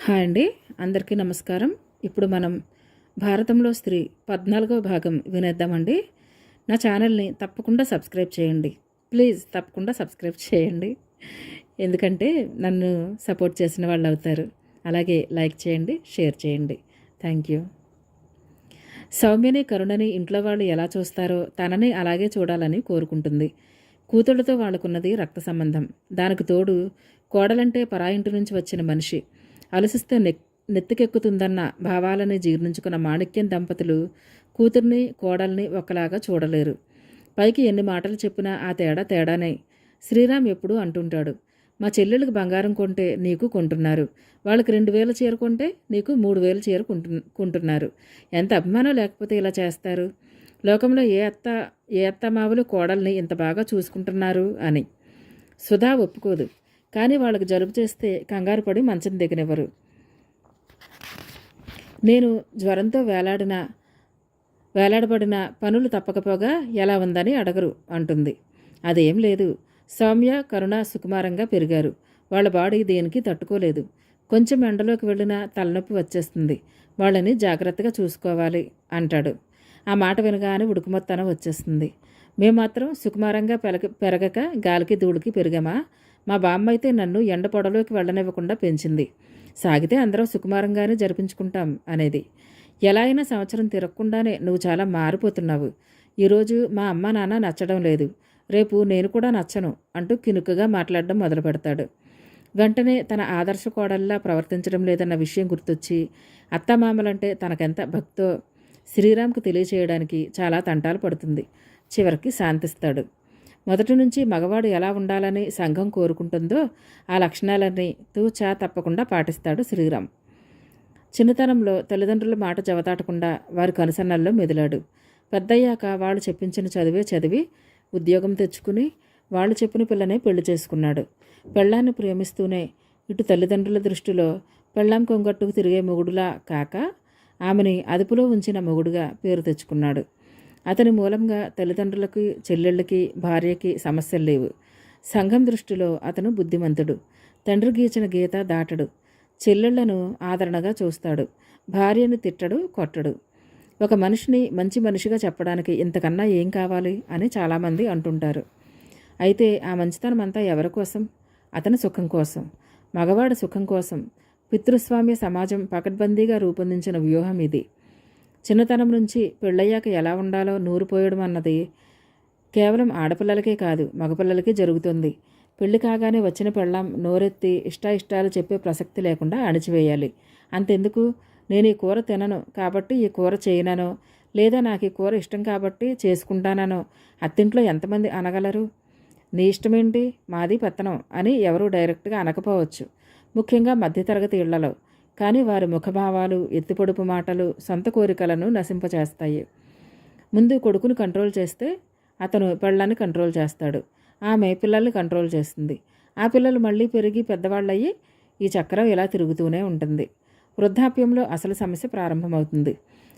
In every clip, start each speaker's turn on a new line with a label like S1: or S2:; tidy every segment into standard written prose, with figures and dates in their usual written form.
S1: Hi అండి, అందరికీ నమస్కారం. ఇప్పుడు మనం భారతంలో స్త్రీ 14వ భాగం వినేద్దామండి. నా ఛానల్ని తప్పకుండా సబ్స్క్రైబ్ చేయండి. ప్లీజ్ తప్పకుండా సబ్స్క్రైబ్ చేయండి, ఎందుకంటే నన్ను సపోర్ట్ చేసిన వాళ్ళు అవుతారు. అలాగే లైక్ చేయండి, షేర్ చేయండి. Thank you. సౌమ్యని కరుణని ఇంట్లో వాళ్ళు ఎలా చూస్తారో తనని అలాగే చూడాలని కోరుకుంటుంది. కూతుళ్ళతో వాళ్ళకున్నది రక్త సంబంధం. దానికి తోడు కోడలంటే పరాయింటి నుంచి వచ్చిన మనిషి. అలసిస్తే నెత్తికెక్కుతుందన్న భావాలని జీర్ణించుకున్న మాణిక్యం దంపతులు కూతుర్ని కోడల్ని ఒకలాగా చూడలేరు. పైకి ఎన్ని మాటలు చెప్పినా ఆ తేడా తేడానే. శ్రీరామ్ ఎప్పుడూ అంటుంటాడు, మా చెల్లెళ్ళకి బంగారం కొంటే నీకు కొంటున్నారు, వాళ్ళకి 2000 చీర కొంటే నీకు 3000 చీర కొంటున్నారు. ఎంత అభిమానం లేకపోతే ఇలా చేస్తారు? లోకంలో ఏ అత్తమావులు కోడల్ని ఇంత బాగా చూసుకుంటున్నారు అని. సుధా ఒప్పుకోదు, కానీ వాళ్ళకి జలుబు చేస్తే కంగారు పడి మంచం దిగనివ్వరు. నేను జ్వరంతో వేలాడబడిన పనులు తప్పకపోగా ఎలా ఉందని అడగరు అంటుంది. అదేం లేదు, సౌమ్య కరుణ సుకుమారంగా పెరిగారు. వాళ్ళ బాడీ దేనికి తట్టుకోలేదు. కొంచెం ఎండలోకి వెళ్ళినా తలనొప్పి వచ్చేస్తుంది. వాళ్ళని జాగ్రత్తగా చూసుకోవాలి అంటాడు. ఆ మాట వినగానే ఉడుకుమొత్తనం వచ్చేస్తుంది. మేము మాత్రం సుకుమారంగా పెరగక గాలికి ధూళికి పెరిగామా? మా బామ్మ అయితే నన్ను ఎండ పొడలోకి వెళ్ళనివ్వకుండా పెంచింది. సాగితే అందరం సుకుమారంగానే జరిపించుకుంటాం అనేది. ఎలా అయినా సంవత్సరం తిరగకుండానే నువ్వు చాలా మారిపోతున్నావు. ఈరోజు మా అమ్మ నాన్న నచ్చడం లేదు, రేపు నేను కూడా నచ్చను అంటూ కినుకగా మాట్లాడడం మొదలు పెడతాడు. వెంటనే తన ఆదర్శ కోడల్లా ప్రవర్తించడం లేదన్న విషయం గుర్తొచ్చి అత్తమామలంటే తనకెంత భక్తో శ్రీరామ్కు తెలియచేయడానికి చాలా తంటాలు పడుతుంది. చివరికి శాంతిస్తాడు. మొదటి నుంచి మగవాడు ఎలా ఉండాలని సంఘం కోరుకుంటుందో ఆ లక్షణాలన్నీ తూచా తప్పకుండా పాటిస్తాడు శ్రీరామ్. చిన్నతనంలో తల్లిదండ్రుల మాట జవదాటకుండా వారి కనుసన్నల్లో మెదిలాడు. పెద్దయ్యాక వాళ్ళు చెప్పించిన చదివే చదివి ఉద్యోగం తెచ్చుకుని వాళ్ళు చెప్పిన పిల్లనే పెళ్లి చేసుకున్నాడు. పెళ్ళాన్ని ప్రేమిస్తూనే ఇటు తల్లిదండ్రుల దృష్టిలో పెళ్ళాం కొంగట్టుకు తిరిగే మొగుడులా కాక ఆమెని అదుపులో ఉంచిన మొగుడుగా పేరు తెచ్చుకున్నాడు. అతని మూలంగా తల్లిదండ్రులకి, చెల్లెళ్ళకి, భార్యకి సమస్యలు లేవు. సంఘం దృష్టిలో అతను బుద్ధిమంతుడు. తండ్రి గీచిన గీత దాటడు. చెల్లెళ్లను ఆదరణగా చూస్తాడు. భార్యను తిట్టడు, కొట్టడు. ఒక మనిషిని మంచి మనిషిగా చెప్పడానికి ఇంతకన్నా ఏం కావాలి అని చాలామంది అంటుంటారు. అయితే ఆ మంచితనం అంతా ఎవరి కోసం? అతని సుఖం కోసం, మగవాడి సుఖం కోసం. పితృస్వామ్య సమాజం పకడ్బందీగా రూపొందించిన వ్యూహం ఇది. చిన్నతనం నుంచి పెళ్ళయ్యాక ఎలా ఉండాలో నూరిపోయడం అన్నది కేవలం ఆడపిల్లలకే కాదు, మగపిల్లలకి జరుగుతుంది. పెళ్లి కాగానే వచ్చిన పెళ్ళాం నోరెత్తి ఇష్టాయిష్టాలు చెప్పే ప్రసక్తి లేకుండా అణిచివేయాలి. అంతెందుకు, నేను ఈ కూర తినను కాబట్టి ఈ కూర చేయననో, లేదా నాకు ఈ కూర ఇష్టం కాబట్టి చేసుకుంటాననో అత్తింట్లో ఎంతమంది అనగలరు? నీ ఇష్టమేంటి, మాది పెత్తనం అని ఎవరూ డైరెక్ట్గా అనకపోవచ్చు, ముఖ్యంగా మధ్యతరగతి ఇళ్లలో. కానీ వారి ముఖభావాలు, ఎత్తిపొడుపు మాటలు సొంత కోరికలను నశింపచేస్తాయి. ముందు కొడుకును కంట్రోల్ చేస్తే అతను పెళ్ళాన్ని కంట్రోల్ చేస్తాడు. ఆమె పిల్లల్ని కంట్రోల్ చేస్తుంది. ఆ పిల్లలు మళ్ళీ పెరిగి పెద్దవాళ్ళయ్యి ఈ చక్రం ఇలా తిరుగుతూనే ఉంటుంది. వృద్ధాప్యంలో అసలు సమస్య ప్రారంభమవుతుంది.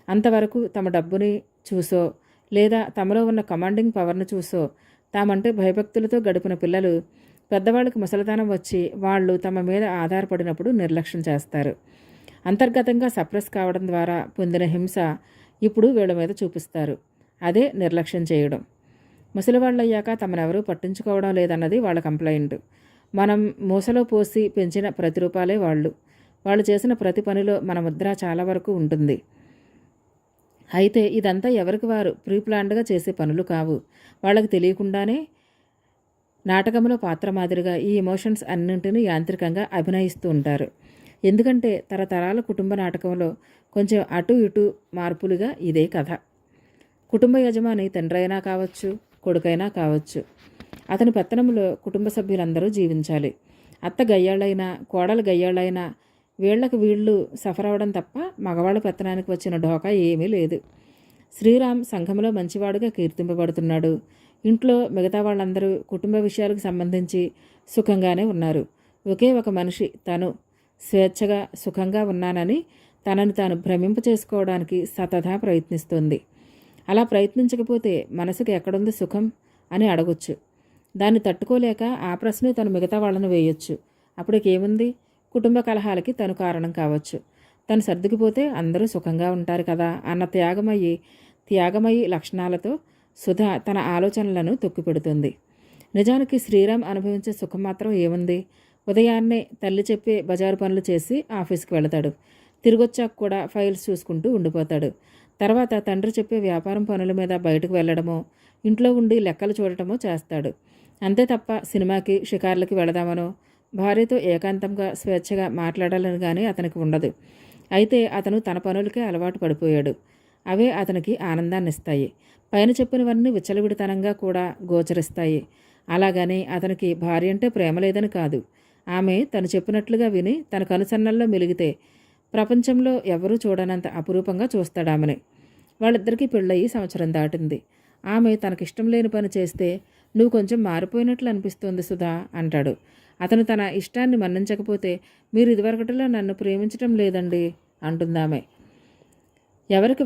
S1: అంతవరకు తమ డబ్బుని చూసో లేదా తమలో ఉన్న కమాండింగ్ పవర్ను చూసో తామంటే భయభక్తులతో గడిపిన పిల్లలు పెద్దవాళ్ళకి ముసలితనం వచ్చి వాళ్ళు తమ మీద ఆధారపడినప్పుడు నిర్లక్ష్యం చేస్తారు. అంతర్గతంగా సప్రెస్ కావడం ద్వారా పొందిన హింస ఇప్పుడు వీళ్ళ మీద చూపిస్తారు. అదే నిర్లక్ష్యం చేయడం. ముసలివాళ్ళయ్యాక తమనెవరూ పట్టించుకోవడం లేదన్నది వాళ్ళ కంప్లైంట్. మనం మూసలో పోసి పెంచిన ప్రతిరూపాలే వాళ్ళు చేసిన ప్రతి పనిలో మన ముద్ర చాలా వరకు ఉంటుంది. అయితే ఇదంతా ఎవరికి వారు ప్రీప్లాన్డ్గా చేసే పనులు కావు. వాళ్ళకి తెలియకుండానే నాటకంలో పాత్ర మాదిరిగా ఈ ఎమోషన్స్ అన్నింటినీ యాంత్రికంగా అభినయిస్తూ ఉంటారు. ఎందుకంటే తరతరాల కుటుంబ నాటకంలో కొంచెం అటు ఇటు మార్పులుగా ఇదే కథ. కుటుంబ యజమాని తండ్రి అయినా కావచ్చు, కొడుకైనా కావచ్చు. అతని పెత్తనంలో కుటుంబ సభ్యులందరూ జీవించాలి. అత్త గయ్యాళ్ళైనా, కోడలు గయ్యాళ్ళైనా వీళ్లకు సఫర్ అవడం తప్ప మగవాళ్ళ పెత్తనానికి వచ్చిన ఢోకా ఏమీ లేదు. శ్రీరామ్ సంఘంలో మంచివాడుగా కీర్తింపబడుతున్నాడు. ఇంట్లో మిగతా వాళ్ళందరూ కుటుంబ విషయాలకు సంబంధించి సుఖంగానే ఉన్నారు. ఒకే ఒక మనిషి తను స్వేచ్ఛగా సుఖంగా ఉన్నానని తనని తాను భ్రమింప చేసుకోవడానికి సతదా ప్రయత్నిస్తోంది. అలా ప్రయత్నించకపోతే మనసుకు ఎక్కడుంది సుఖం అని అడగొచ్చు. దాన్ని తట్టుకోలేక ఆ ప్రశ్నే తను మిగతా వాళ్ళను వేయొచ్చు. అప్పటికేముంది, కుటుంబ కలహాలకి తను కారణం కావచ్చు. తను సర్దుకుపోతే అందరూ సుఖంగా ఉంటారు కదా అన్న త్యాగమయి లక్షణాలతో సుధ తన ఆలోచనలను తొక్కిపెడుతుంది. నిజానికి శ్రీరామ్ అనుభవించే సుఖం మాత్రం ఏముంది? ఉదయాన్నే తల్లి చెప్పే బజారు పనులు చేసి ఆఫీస్కి వెళతాడు. తిరిగొచ్చాక కూడా ఫైల్స్ చూసుకుంటూ ఉండిపోతాడు. తర్వాత తండ్రి చెప్పే వ్యాపారం పనుల మీద బయటకు వెళ్ళడమో, ఇంట్లో ఉండి లెక్కలు చూడటమో చేస్తాడు. అంతే తప్ప సినిమాకి, షికార్లకి వెళదామనో, భార్యతో ఏకాంతంగా స్వేచ్ఛగా మాట్లాడాలని కానీ అతనికి ఉండదు. అయితే అతను తన పనులకే అలవాటు పడిపోయాడు. అవే అతనికి ఆనందాన్ని ఇస్తాయి. పైన చెప్పినవన్నీ విచ్చలవిడితనంగా కూడా గోచరిస్తాయి. అలాగని అతనికి భార్య అంటే ప్రేమ లేదని కాదు. ఆమె తను చెప్పినట్లుగా విని తన కనుసన్నల్లో మెలిగితే ప్రపంచంలో ఎవరూ చూడనంత అపురూపంగా చూస్తాడామని. వాళ్ళిద్దరికీ పెళ్ళయి సంవత్సరం దాటింది. ఆమె తనకిష్టం లేని పని చేస్తే నువ్వు కొంచెం మారిపోయినట్లు అనిపిస్తోంది సుధా అంటాడు. అతను తన ఇష్టాన్ని మన్నించకపోతే మీరు ఇదివరకటిలో నన్ను ప్రేమించటం లేదండి అంటుందామె. ఎవరికి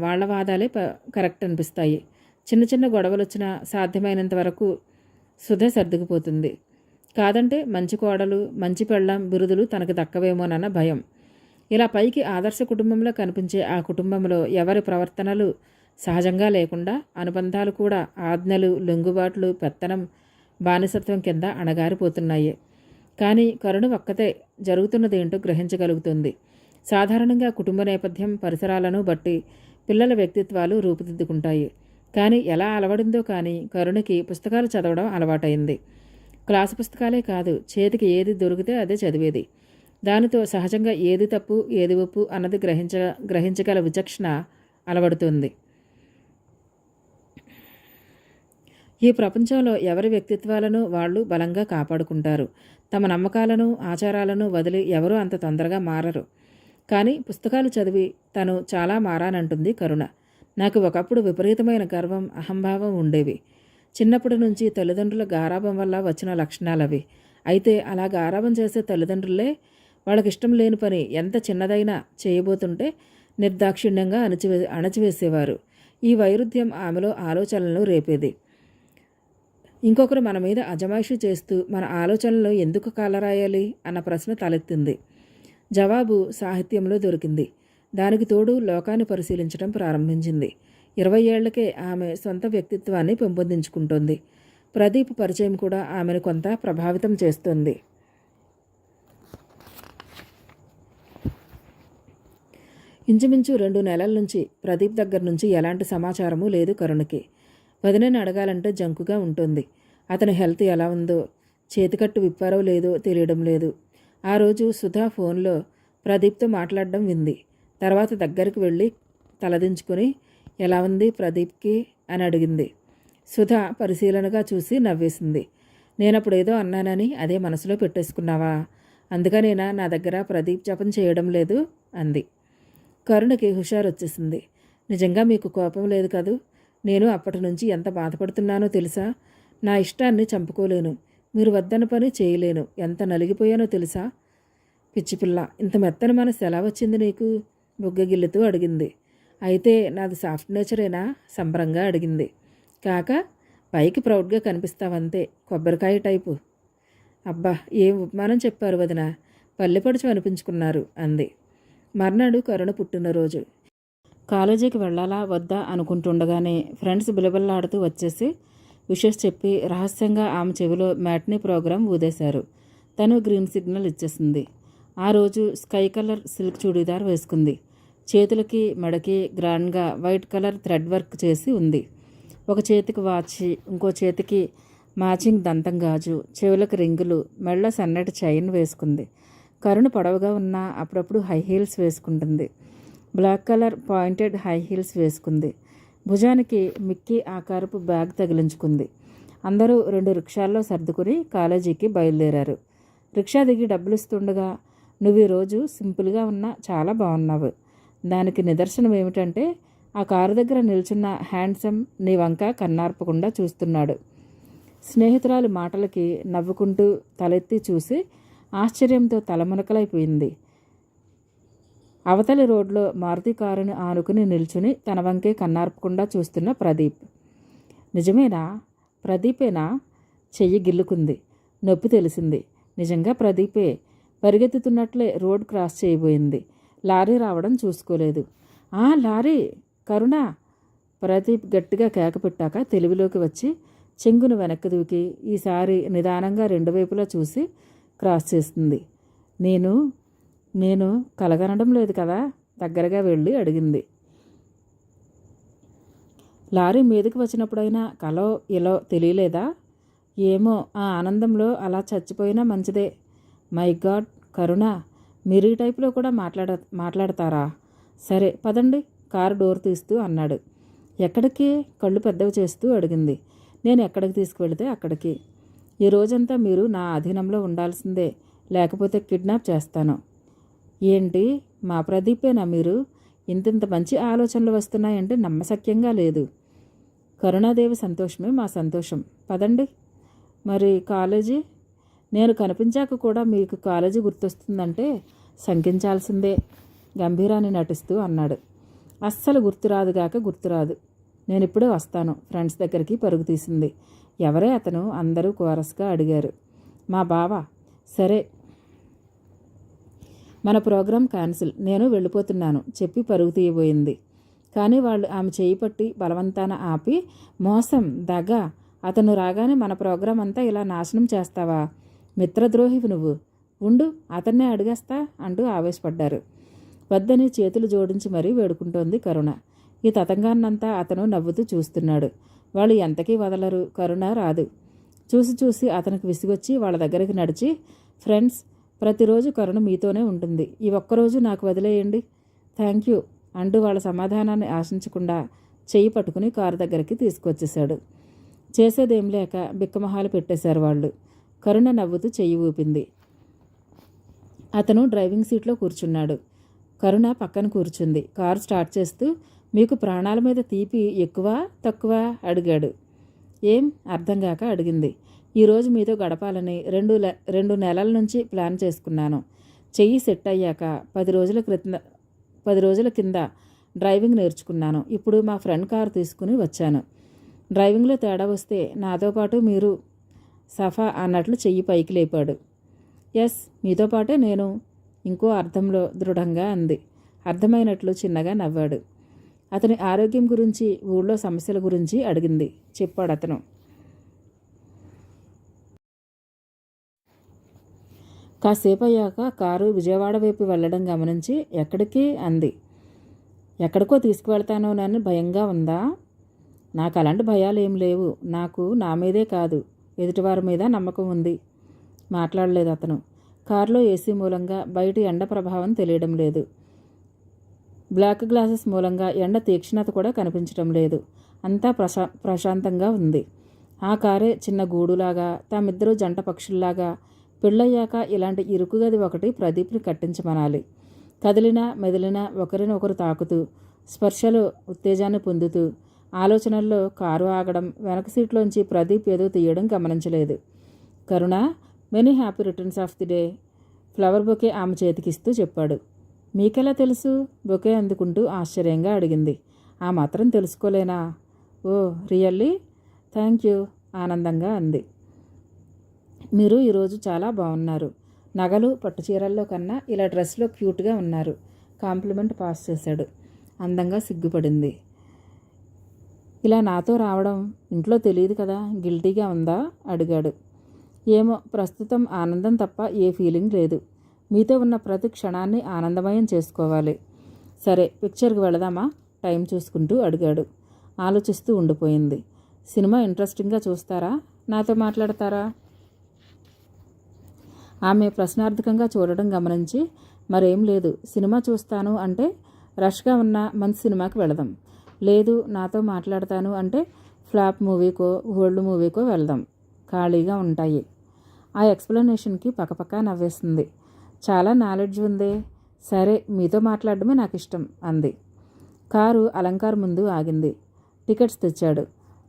S1: వాళ్ళ వాదాలే కరెక్ట్ అనిపిస్తాయి. చిన్న చిన్న గొడవలు వచ్చినా సాధ్యమైనంత వరకు సుధ సర్దుకుపోతుంది. కాదంటే మంచి కోడలు, మంచి పెళ్ళాం బిరుదులు తనకు దక్కవేమోనన్న భయం. ఇలా పైకి ఆదర్శ కుటుంబంలో కనిపించే ఆ కుటుంబంలో ఎవరి ప్రవర్తనలు సహజంగా లేకుండా అనుబంధాలు కూడా ఆజ్ఞలు, లొంగుబాట్లు, పెత్తనం, బానిసత్వం కింద అణగారిపోతున్నాయి. కానీ కరుణ ఒక్కతే జరుగుతున్నదేంటో గ్రహించగలుగుతుంది. సాధారణంగా కుటుంబ నేపథ్యం, పరిసరాలను బట్టి పిల్లల వ్యక్తిత్వాలు రూపుదిద్దుకుంటాయి. కానీ ఎలా అలవడిందో కానీ కరుణకి పుస్తకాలు చదవడం అలవాటైంది. క్లాసు పుస్తకాలే కాదు, చేతికి ఏది దొరికితే అదే చదివేది. దానితో సహజంగా ఏది తప్పు ఏది ఒప్పు అన్నది గ్రహించగల విచక్షణ అలవడుతుంది. ఈ ప్రపంచంలో ఎవరి వ్యక్తిత్వాలను వాళ్ళు బలంగా కాపాడుకుంటారు. తమ నమ్మకాలను, ఆచారాలను వదిలి ఎవరూ అంత తొందరగా మారరు. కానీ పుస్తకాలు చదివి తను చాలా మారానంటుంది కరుణ. నాకు ఒకప్పుడు విపరీతమైన గర్వం, అహంభావం ఉండేవి. చిన్నప్పటి నుంచి తల్లిదండ్రుల గారాబం వల్ల వచ్చిన లక్షణాలవి. అయితే అలా గారాబం చేసే తల్లిదండ్రులే వాళ్ళకిష్టం లేని పని ఎంత చిన్నదైనా చేయబోతుంటే నిర్దాక్షిణ్యంగా అణచివేసేవారు. ఈ వైరుధ్యం ఆమెలో ఆలోచనలను రేపేది. ఇంకొకరు మన మీద అజమాయిషీ చేస్తూ మన ఆలోచనలను ఎందుకు కాలరాయాలి అన్న ప్రశ్న తలెత్తింది. జవాబు సాహిత్యంలో దొరికింది. దానికి తోడు లోకాన్ని పరిశీలించడం ప్రారంభించింది. 20 ఏళ్లకే ఆమె సొంత వ్యక్తిత్వాన్ని పెంపొందించుకుంటోంది. ప్రదీప్ పరిచయం కూడా ఆమెను కొంత ప్రభావితం చేస్తోంది. ఇంచుమించు 2 నెలల నుంచి ప్రదీప్ దగ్గర నుంచి ఎలాంటి సమాచారమూ లేదు కరుణకి. వదినని అడగాలంటే జంకుగా ఉంటుంది. అతని హెల్త్ ఎలా ఉందో, చేతికట్టు విప్పారో లేదో తెలియడం లేదు. ఆ రోజు సుధా ఫోన్లో ప్రదీప్తో మాట్లాడడం వింది. తర్వాత దగ్గరికి వెళ్ళి తలదించుకొని ఎలా ఉంది ప్రదీప్కి అని అడిగింది. సుధా పరిశీలనగా చూసి నవ్వేసింది. నేనప్పుడు ఏదో అన్నానని అదే మనసులో పెట్టేసుకున్నావా? అందుకనేనా నా దగ్గర ప్రదీప్ జపం చేయడం లేదు అంది. కరుణకి హుషారు వచ్చేసింది. నిజంగా మీకు కోపం లేదు కదూ? నేను అప్పటి నుంచి ఎంత బాధపడుతున్నానో తెలుసా? నా ఇష్టాన్ని చంపుకోలేను, మీరు వద్దన్న పని చేయలేను, ఎంత నలిగిపోయానో తెలుసా? పిచ్చిపిల్ల, ఇంత మెత్తని మనసు ఎలా వచ్చింది నీకు? బుగ్గగిల్లుతూ అడిగింది. అయితే నాది సాఫ్ట్ నేచరేనా? సంబరంగా అడిగింది. కాక పైకి ప్రౌడ్గా కనిపిస్తావంతే, కొబ్బరికాయ టైపు. అబ్బా, ఏం ఉపమానం చెప్పారు వదిన, పల్లెపడుచు అనిపించుకున్నారు అంది. మర్నాడు కరుణ పుట్టినరోజు. కాలేజీకి వెళ్ళాలా వద్దా అనుకుంటుండగానే ఫ్రెండ్స్ బిలబిల్లాడుతూ వచ్చేసి విషెస్ చెప్పి రహస్యంగా ఆమె చెవిలో మ్యాట్నీ ప్రోగ్రాం ఊదేశారు. తను గ్రీన్ సిగ్నల్ ఇచ్చేసింది. ఆ రోజు స్కై కలర్ సిల్క్ చూడీదార్ వేసుకుంది. చేతులకి మెడకి గ్రాండ్గా వైట్ కలర్ థ్రెడ్ వర్క్ చేసి ఉంది. ఒక చేతికి వాచ్, ఇంకో చేతికి మ్యాచింగ్ దంతం గాజు, చెవులకు రింగులు, మెళ్ళ సన్నటి చైన్ వేసుకుంది. కరుణ పొడవుగా ఉన్న అప్పుడప్పుడు హై హీల్స్ వేసుకుంటుంది. Black colour pointed high heels వేసుకుంది. భుజానికి మిక్కీ ఆకారపు బ్యాగ్ తగిలించుకుంది. అందరూ 2 రిక్షాల్లో సర్దుకుని కాలేజీకి బయలుదేరారు. రిక్షా దిగి డబ్బులు ఇస్తుండగా, నువ్వు ఈరోజు సింపుల్గా ఉన్నా చాలా బాగున్నావు. దానికి నిదర్శనం ఏమిటంటే ఆ కారు దగ్గర నిల్చున్న హ్యాండ్సమ్ నీ వంక కన్నార్పకుండా చూస్తున్నాడు. స్నేహితురాలి మాటలకి నవ్వుకుంటూ తలెత్తి చూసి ఆశ్చర్యంతో తలమునకలైపోయింది. అవతలి రోడ్లో మారుతి కారుని ఆనుకుని నిల్చుని తన వంకే కన్నార్పకుండా చూస్తున్న ప్రదీప్. నిజమేనా? ప్రదీపేనా? చెయ్యి గిల్లుకుంది. నొప్పి తెలిసింది. నిజంగా ప్రదీపే. పరిగెత్తుతున్నట్లే రోడ్ క్రాస్ చేయబోయింది. లారీ రావడం చూసుకోలేదు. లారీ! కరుణ! ప్రదీప్ గట్టిగా కేక పెట్టాక తెలివిలోకి వచ్చి చెంగును వెనక్కి దూకి ఈసారి నిదానంగా రెండు వైపులా చూసి క్రాస్ చేస్తుంది. నేను నేను కలగనడం లేదు కదా? దగ్గరగా వెళ్ళి అడిగింది. లారీ మీదకి వచ్చినప్పుడైనా కలో ఇలా తెలియలేదా? ఏమో, ఆ ఆనందంలో అలా చచ్చిపోయినా మంచిదే. మై గాడ్ కరుణ, మీరు ఈ టైపులో కూడా మాట్లాడతారా? సరే పదండి, కారు డోర్ తీస్తూ అన్నాడు. ఎక్కడికి? కళ్ళు పెద్దవి చేస్తూ అడిగింది. నేను ఎక్కడికి తీసుకువెళితే అక్కడికి. ఈ రోజంతా మీరు నా అధీనంలో ఉండాల్సిందే, లేకపోతే కిడ్నాప్ చేస్తాను. ఏంటి, మా ప్రదీపేనా మీరు? ఇంతింత మంచి ఆలోచనలు వస్తున్నాయంటే నమ్మశక్యంగా లేదు. కరుణాదేవి సంతోషమే మా సంతోషం. పదండి. మరి కాలేజీ? నేను కనిపించాక కూడా మీకు కాలేజీ గుర్తొస్తుందంటే శంకించాల్సిందే, గంభీరాన్ని నటిస్తూ అన్నాడు. అస్సలు గుర్తురాదుగాక గుర్తురాదు. నేను ఇప్పుడే వస్తాను ఫ్రెండ్స్ దగ్గరికి పరుగు తీసింది. ఎవరే అతను? అందరూ కోరస్గా అడిగారు. మా బావ. సరే, మన ప్రోగ్రాం క్యాన్సిల్, నేను వెళ్ళిపోతున్నాను చెప్పి పరుగు తీయబోయింది. కానీ వాళ్ళు ఆమె చేయి పట్టి బలవంతాన ఆపి, మోసం, దగ, అతను రాగానే మన ప్రోగ్రాం అంతా ఇలా నాశనం చేస్తావా? మిత్రద్రోహివి నువ్వు. ఉండు, అతన్నే అడిగేస్తా అంటూ ఆవేశపడ్డారు. వద్దని చేతులు జోడించి మరీ వేడుకుంటోంది కరుణ. ఈ తతంగాన్నంతా అతను నవ్వుతూ చూస్తున్నాడు. వాళ్ళు ఎంతకీ వదలరు. కరుణ రాదు. చూసి చూసి అతనికి విసిగొచ్చి వాళ్ళ దగ్గరికి నడిచి, ఫ్రెండ్స్, ప్రతిరోజు కరుణ మీతోనే ఉంటుంది, ఈ ఒక్కరోజు నాకు వదిలేయండి, థ్యాంక్ యూ అంటూ వాళ్ళ సమాధానాన్ని ఆశించకుండా చెయ్యి పట్టుకుని కారు దగ్గరికి తీసుకొచ్చేశాడు. చేసేదేం లేక బిక్కమొహాలు పెట్టేశారు వాళ్ళు. కరుణ నవ్వుతూ చెయ్యి ఊపింది. అతను డ్రైవింగ్ సీట్లో కూర్చున్నాడు. కరుణ పక్కన కూర్చుంది. కారు స్టార్ట్ చేస్తూ, మీకు ప్రాణాల మీద తీపి ఎక్కువ తక్కువ అడిగాడు. ఏం అర్థం కాక అడిగింది. ఈరోజు మీతో గడపాలని 2 నెలల నుంచి ప్లాన్ చేసుకున్నాను. చెయ్యి సెట్ అయ్యాక 10 రోజుల కింద డ్రైవింగ్ నేర్చుకున్నాను. ఇప్పుడు మా ఫ్రెండ్ కారు తీసుకుని వచ్చాను. డ్రైవింగ్లో తేడా వస్తే నాతో పాటు మీరు సఫా అన్నట్లు చెయ్యి పైకి లేపాడు. ఎస్, మీతో పాటే నేను, ఇంకో అర్థంలో దృఢంగా అంది. అర్థమైనట్లు చిన్నగా నవ్వాడు. అతని ఆరోగ్యం గురించి, ఊళ్ళో సమస్యల గురించి అడిగింది. చెప్పాడు అతను. కాసేపు అయ్యాక కారు విజయవాడ వైపు వెళ్ళడం గమనించి, ఎక్కడికి అంది. ఎక్కడికో తీసుకువెళ్తానోనని భయంగా ఉందా? నాకు అలాంటి భయాలు ఏం లేవు. నాకు నా మీదే కాదు, ఎదుటివారి మీద నమ్మకం ఉంది. మాట్లాడలేదు అతను. కారులో ఏసీ మూలంగా బయట ఎండ ప్రభావం తెలియడం లేదు. బ్లాక్ గ్లాసెస్ మూలంగా ఎండ తీక్షణత కూడా కనిపించడం లేదు. అంతా ప్రశాంతంగా ఉంది. ఆ కారే చిన్న గూడులాగా, తామిద్దరూ జంట పక్షుల్లాగా. పెళ్ళయ్యాక ఇలాంటి ఇరుకు గది ఒకటి ప్రదీప్ని కట్టించమనాలి. కదిలినా మెదిలినా ఒకరినొకరు తాకుతూ, స్పర్శలో ఉత్తేజాన్ని పొందుతూ, ఆలోచనల్లో కారు ఆగడం, వెనక సీట్లోంచి ప్రదీప్ ఏదో తీయడం గమనించలేదు. Karuna, many happy returns of the day. Flower bouquet ఆమె చేతికిస్తూ చెప్పాడు. మీకెలా తెలుసు? బొకే అందుకుంటూ ఆశ్చర్యంగా అడిగింది. ఆ మాత్రం తెలుసుకోలేనా? ఓ రియల్లీ? థ్యాంక్ యూ ఆనందంగా అంది. మీరు ఈరోజు చాలా బాగున్నారు. నగలు పట్టుచీరల్లో కన్నా ఇలా డ్రెస్లో క్యూట్గా ఉన్నారు. కాంప్లిమెంట్ పాస్ చేశాడు. అందంగా సిగ్గుపడింది. ఇలా నాతో రావడం ఇంట్లో తెలియదు కదా, గిల్టీగా ఉందా అడిగాడు. ఏమో, ప్రస్తుతం ఆనందం తప్ప ఏ ఫీలింగ్ లేదు. మీతో ఉన్న ప్రతి క్షణాన్ని ఆనందమయం చేసుకోవాలి. సరే, పిక్చర్కి వెళదామా టైం చూసుకుంటూ అడిగాడు. ఆలోచిస్తూ ఉండిపోయింది. సినిమా ఇంట్రెస్టింగ్గా చూస్తారా? నాతో మాట్లాడతారా? ఆమె ప్రశ్నార్థకంగా చూడడం గమనించి, మరేం లేదు, సినిమా చూస్తాను అంటే రష్గా ఉన్న మంచి సినిమాకి వెళదాం. లేదు, నాతో మాట్లాడతాను అంటే ఫ్లాప్ మూవీకో ఓల్డ్ మూవీకో వెళ్దాం. ఖాళీగా ఉంటాయి. ఆ ఎక్స్ప్లెనేషన్కి పక్కపక్క నవ్వేస్తుంది. చాలా నాలెడ్జ్ ఉందే. సరే, మీతో మాట్లాడడమే నాకు ఇష్టం అంది. కారు అలంకార్ ముందు ఆగింది. టికెట్స్ తెచ్చాడు.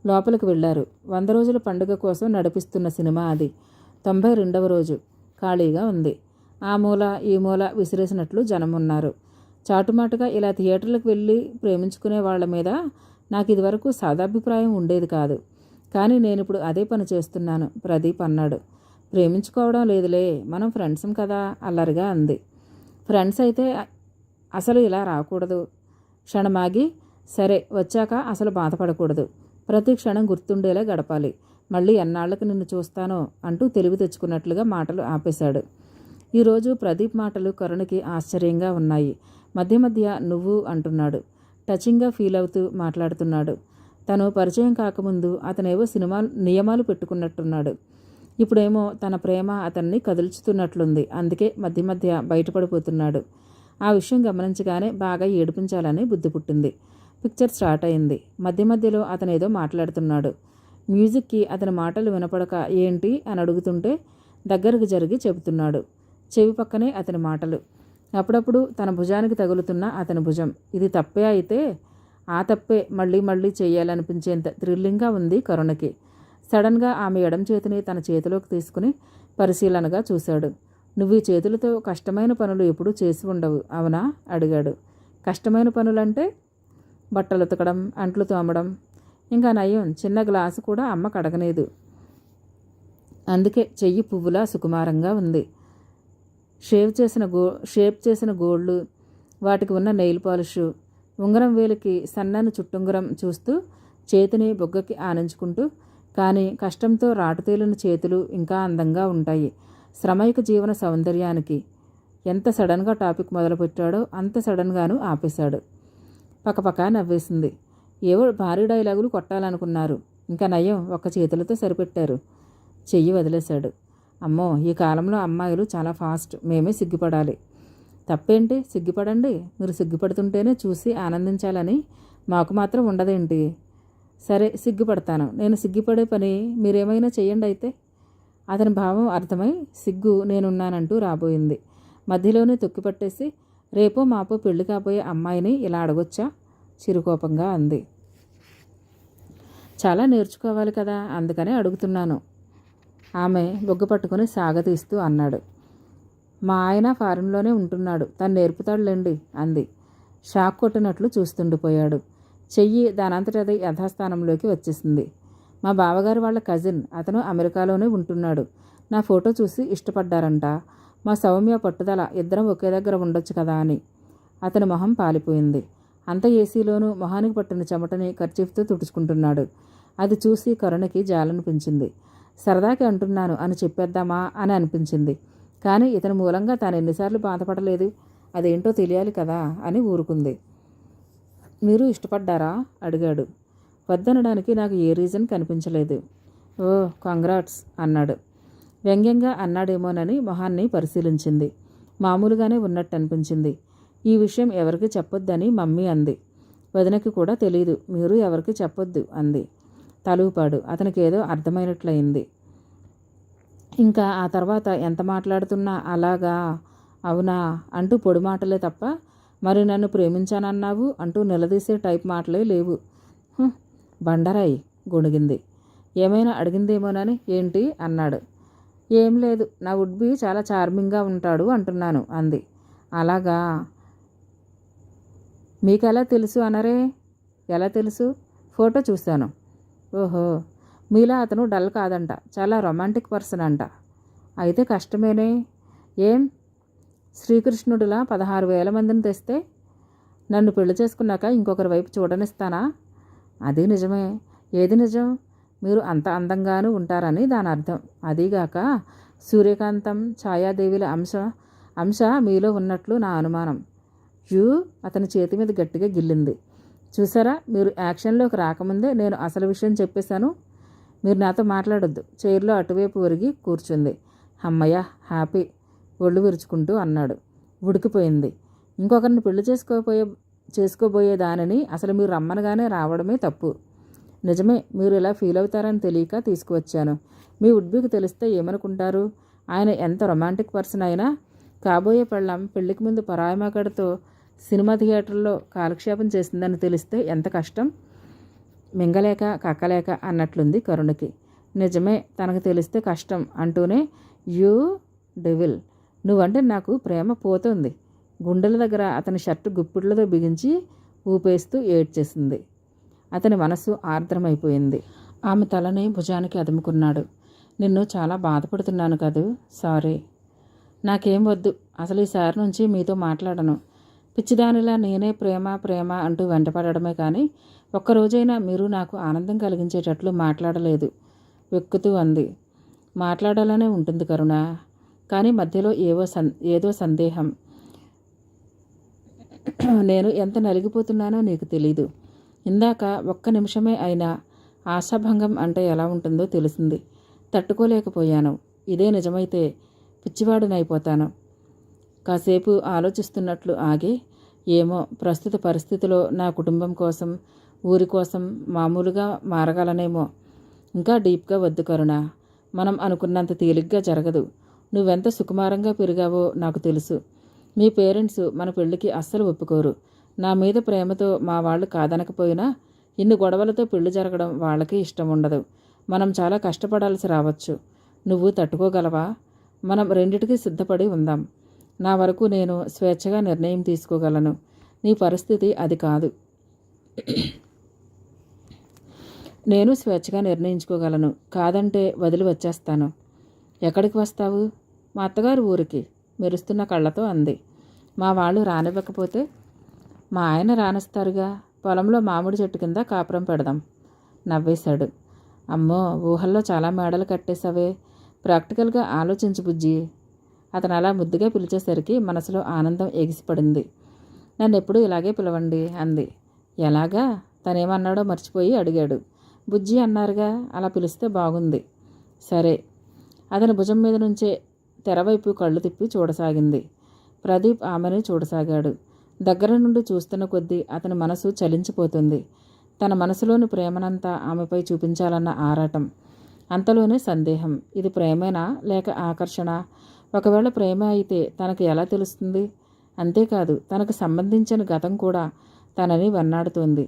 S1: లోపలికి వెళ్ళారు. 100 రోజుల పండుగ కోసం నడిపిస్తున్న సినిమా అది. 92వ రోజు. ఖాళీగా ఉంది. ఆ మూల ఈ మూల విసిరేసినట్లు జనం ఉన్నారు. చాటుమాటుగా ఇలా థియేటర్లకు వెళ్ళి ప్రేమించుకునే వాళ్ళ మీద నాకు ఇదివరకు సాదాభిప్రాయం ఉండేది కాదు. కానీ నేను ఇప్పుడు అదే పని చేస్తున్నాను ప్రదీప్ అన్నాడు. ప్రేమించుకోవడం లేదులే, మనం ఫ్రెండ్సం కదా అల్లరిగా అంది. ఫ్రెండ్స్ అయితే అసలు ఇలా రాకూడదు. క్షణమాగి, సరే వచ్చాక అసలు బాధపడకూడదు, ప్రతి క్షణం గుర్తుండేలా గడపాలి, మళ్ళీ ఎన్నాళ్ళకి నిన్ను చూస్తానో అంటూ తెలివి తెచ్చుకున్నట్లుగా మాటలు ఆపేశాడు. ఈరోజు ప్రదీప్ మాటలు కరుణకి ఆశ్చర్యంగా ఉన్నాయి. మధ్య మధ్య నువ్వు అంటున్నాడు. టచింగ్గా ఫీల్ అవుతూ మాట్లాడుతున్నాడు. తను పరిచయం కాకముందు అతనేవో నియమాలు పెట్టుకున్నట్టున్నాడు. ఇప్పుడేమో తన ప్రేమ అతన్ని కదుల్చుతున్నట్లుంది. అందుకే మధ్య మధ్య బయటపడిపోతున్నాడు. ఆ విషయం గమనించగానే బాగా ఏడిపించాలని బుద్ధి పుట్టింది. పిక్చర్ స్టార్ట్ అయింది. మధ్య మధ్యలో అతనేదో మాట్లాడుతున్నాడు. మ్యూజిక్కి అతని మాటలు వినపడక ఏంటి అని అడుగుతుంటే దగ్గరకు జరిగి చెబుతున్నాడు. చెవి పక్కనే అతని మాటలు. అప్పుడప్పుడు తన భుజానికి తగులుతున్న అతని భుజం. ఇది తప్పే అయితే ఆ తప్పే మళ్ళీ మళ్ళీ చేయాలనిపించేంత థ్రిల్లింగ్గా ఉంది కరుణకి. సడన్గా ఆమె ఎడం చేతిని తన చేతిలోకి తీసుకుని పరిశీలనగా చూశాడు. నువ్వు ఈ చేతులతో కష్టమైన పనులు ఎప్పుడూ చేసి ఉండవు అవునా అడిగాడు. కష్టమైన పనులంటే? బట్టలు ఉతకడం, అంట్లు తోమడం. ఇంకా నయం, చిన్న గ్లాసు కూడా అమ్మ కడగలేదు. అందుకే చెయ్యి పువ్వులా సుకుమారంగా ఉంది. షేప్ చేసిన గోళ్ళు, వాటికి ఉన్న నెయిల్ పాలిష్, ఉంగరం వేలికి సన్నని చుట్టుంగరం చూస్తూ చేతిని బొగ్గకి ఆనించుకుంటూ, కానీ కష్టంతో రాటుతేలిన చేతులు ఇంకా అందంగా ఉంటాయి. శ్రమైక జీవన సౌందర్యానికి. ఎంత సడన్గా టాపిక్ మొదలుపెట్టాడో అంత సడన్గాను ఆపేశాడు. పక్కపక్క నవ్వేసింది. ఏవో భారీ డైలాగులు కొట్టాలనుకున్నారు, ఇంకా నయం ఒక్క చేతులతో సరిపెట్టారు. చెయ్యి వదిలేశాడు. అమ్మో, ఈ కాలంలో అమ్మాయిలు చాలా ఫాస్ట్, మేమే సిగ్గుపడాలి. తప్పేంటి, సిగ్గుపడండి. మీరు సిగ్గుపడుతుంటేనే చూసి ఆనందించాలని మాకు మాత్రం ఉండదేంటి? సరే సిగ్గుపడతాను. నేను సిగ్గుపడే పని మీరేమైనా చెయ్యండి అయితే. అతని భావం అర్థమై సిగ్గు నేనున్నానంటూ రాబోయింది. మధ్యలోనే తొక్కిపట్టేసి, రేపో మాపో పెళ్లి కాబోయే అమ్మాయిని ఇలా అడగొచ్చా? చిరుకోపంగా అంది. చాలా నేర్చుకోవాలి కదా, అందుకనే అడుగుతున్నాను. ఆమె బొగ్గు పట్టుకుని సాగతీస్తూ అన్నాడు. మా ఆయన ఫారిన్లోనే ఉంటున్నాడు, తను నేర్పుతాడులేండి అంది. షాక్ కొట్టినట్లు చూస్తుండిపోయాడు. చెయ్యి దానంతటది యథాస్థానంలోకి వచ్చేసింది. మా బావగారు వాళ్ళ కజిన్, అతను అమెరికాలోనే ఉంటున్నాడు. నా ఫోటో చూసి ఇష్టపడ్డారంట. మా సౌమ్య పట్టుదల, ఇద్దరం ఒకే దగ్గర ఉండొచ్చు కదా అని. అతని మొహం పాలిపోయింది. అంత ఏసీలోనూ మొహానికి పట్టిన చెమటని కర్చీఫ్తో తుడుచుకుంటున్నాడు. అది చూసి కరుణకి జాలనిపించింది. సరదాకి అంటున్నాను అని చెప్పేద్దామా అని అనిపించింది. కానీ ఇతని మూలంగా తాను ఎన్నిసార్లు బాధపడలేదు, అదేంటో తెలియాలి కదా అని ఊరుకుంది. మీరు ఇష్టపడ్డారా అడిగాడు. వద్దనడానికి నాకు ఏ రీజన్ కనిపించలేదు. ఓ కంగ్రాట్స్ అన్నాడు. వ్యంగ్యంగా అన్నాడేమోనని మొహాన్ని పరిశీలించింది. మామూలుగానే ఉన్నట్టు అనిపించింది. ఈ విషయం ఎవరికి చెప్పొద్దని మమ్మీ అంది. వదినకి కూడా తెలీదు, మీరు ఎవరికి చెప్పొద్దు అంది. తలూపాడు. అతనికి ఏదో అర్థమైనట్లయింది. ఇంకా ఆ తర్వాత ఎంత మాట్లాడుతున్నా అలాగా, అవునా అంటూ పొడి మాటలే తప్ప, మరి నన్ను ప్రేమించానన్నావు అంటూ నిలదీసే టైప్ మాటలే లేవు. బండరాయి గొణిగింది. ఏమైనా అడిగిందేమోనని. ఏంటి అన్నాడు. ఏం లేదు, నా వుడ్బీ చాలా చార్మింగ్గా ఉంటాడు అంటున్నాను అంది. అలాగా, మీకెలా తెలుసు అనరే? ఎలా తెలుసు? ఫోటో చూశాను. ఓహో, మీలా అతను డల్ కాదంట, చాలా రొమాంటిక్ పర్సన్ అంట. అయితే కష్టమేనే. ఏం శ్రీకృష్ణుడిలా 16,000 మందిని తెస్తే నన్ను పెళ్లి చేసుకున్నాక ఇంకొకరి వైపు చూడనిస్తానా? అది నిజమే. ఏది నిజం? మీరు అంత అందంగానూ ఉంటారని దాని అర్థం. అదీగాక సూర్యకాంతం, ఛాయాదేవిల అంశ మీలో ఉన్నట్లు నా అనుమానం. అతని చేతి మీద గట్టిగా గిల్లింది. చూసారా, మీరు యాక్షన్లోకి రాకముందే నేను అసలు విషయం చెప్పేశాను. మీరు నాతో మాట్లాడొద్దు. చైర్లో అటువైపు ఒరిగి కూర్చుంది. అమ్మయ్య, హ్యాపీ ఒళ్ళు విరుచుకుంటూ అన్నాడు. ఉడికిపోయింది. ఇంకొకరిని పెళ్లి చేసుకోబోయే దానిని అసలు మీరు రమ్మనగానే రావడమే తప్పు. నిజమే, మీరు ఇలా ఫీల్ అవుతారని తెలియక తీసుకువచ్చాను. మీ వుడ్బీకి తెలిస్తే ఏమనుకుంటారు? ఆయన ఎంత రొమాంటిక్ పర్సన్ అయినా కాబోయే పెళ్ళాం పెళ్లికి ముందు పరాయమగడితో సినిమా థియేటర్లో కాలక్షేపం చేసిందని తెలిస్తే ఎంత కష్టం. మింగలేక కక్కలేక అన్నట్లుంది కరుణకి. నిజమే, తనకు తెలిస్తే కష్టం అంటూనే, యూ డెవిల్, నువ్వంటే నాకు ప్రేమ పోతుంది. గుండెల దగ్గర అతని షర్టు గుప్పిళ్లతో బిగించి ఊపేస్తూ ఏడ్చేసింది. అతని మనసు ఆర్ద్రమైపోయింది. ఆమె తలని భుజానికి అదుముకున్నాడు. నిన్ను చాలా బాధపడుతున్నాను కదూ. సారీ. నాకేం వద్దు. అసలు ఈసారి నుంచి మీతో మాట్లాడను. పిచ్చిదానిలా నేనే ప్రేమ ప్రేమ అంటూ వెంటపడమే కానీ ఒక్కరోజైనా మీరు నాకు ఆనందం కలిగించేటట్లు మాట్లాడలేదు వెక్కుతూ అంది. మాట్లాడాలనే ఉంటుంది కరుణ, కానీ మధ్యలో ఏదో సందేహం. నేను ఎంత నలిగిపోతున్నానో నీకు తెలీదు. ఇందాక ఒక్క నిమిషమే అయినా ఆశాభంగం అంటే ఎలా ఉంటుందో తెలిసింది. తట్టుకోలేకపోయాను. ఇదే నిజమైతే పిచ్చివాడినైపోతాను. కాసేపు ఆలోచిస్తున్నట్లు ఆగి, ఏమో ప్రస్తుత పరిస్థితిలో నా కుటుంబం కోసం, ఊరి కోసం మామూలుగా మారగలనేమో. ఇంకా డీప్గా వద్దు కరుణ. మనం అనుకున్నంత తేలిగ్గా జరగదు. నువ్వెంత సుకుమారంగా పెరిగావో నాకు తెలుసు. మీ పేరెంట్స్ మన పెళ్లికి అస్సలు ఒప్పుకోరు. నా మీద ప్రేమతో మా వాళ్ళు కాదనకపోయినా ఇన్ని గొడవలతో పెళ్లి జరగడం వాళ్ళకి ఇష్టం ఉండదు. మనం చాలా కష్టపడాల్సి రావచ్చు. నువ్వు తట్టుకోగలవా? మనం రెండిటికీ సిద్ధపడి ఉందాం. నా వరకు నేను స్వేచ్ఛగా నిర్ణయం తీసుకోగలను. నీ పరిస్థితి అది కాదు. నేను స్వేచ్ఛగా నిర్ణయించుకోగలను. కాదంటే వదిలి వచ్చేస్తాను. ఎక్కడికి వస్తావు? మా అత్తగారు ఊరికి మెరుస్తున్న కళ్ళతో అంది. మా వాళ్ళు రానివ్వకపోతే? మా ఆయన రానిస్తారుగా. పొలంలో మామిడి చెట్టు కింద కాపురం పెడదాం. నవ్వేశాడు. అమ్మో, ఊహల్లో చాలా మేడలు కట్టేశావే. ప్రాక్టికల్గా ఆలోచించు బుజ్జి. అతను అలా ముద్దుగా పిలిచేసరికి మనసులో ఆనందం ఎగిసిపడింది. నన్ను ఎప్పుడూ ఇలాగే పిలవండి అంది. ఎలాగా? తనేమన్నాడో మర్చిపోయి అడిగాడు. బుజ్జి అన్నారుగా, అలా పిలిస్తే బాగుంది. సరే. అతని భుజం మీద నుంచే తెరవైపు కళ్ళు తిప్పి చూడసాగింది. ప్రదీప్ ఆమెని చూడసాగాడు. దగ్గర నుండి చూస్తున్న కొద్దీ అతని మనసు చలించిపోతుంది. తన మనసులోని ప్రేమనంతా ఆమెపై చూపించాలన్న ఆరాటం. అంతలోనే సందేహం. ఇది ప్రేమేనా లేక ఆకర్షణ? ఒకవేళ ప్రేమ అయితే తనకు ఎలా తెలుస్తుంది? అంతేకాదు, తనకు సంబంధించిన గతం కూడా తనని వెన్నాడుతోంది.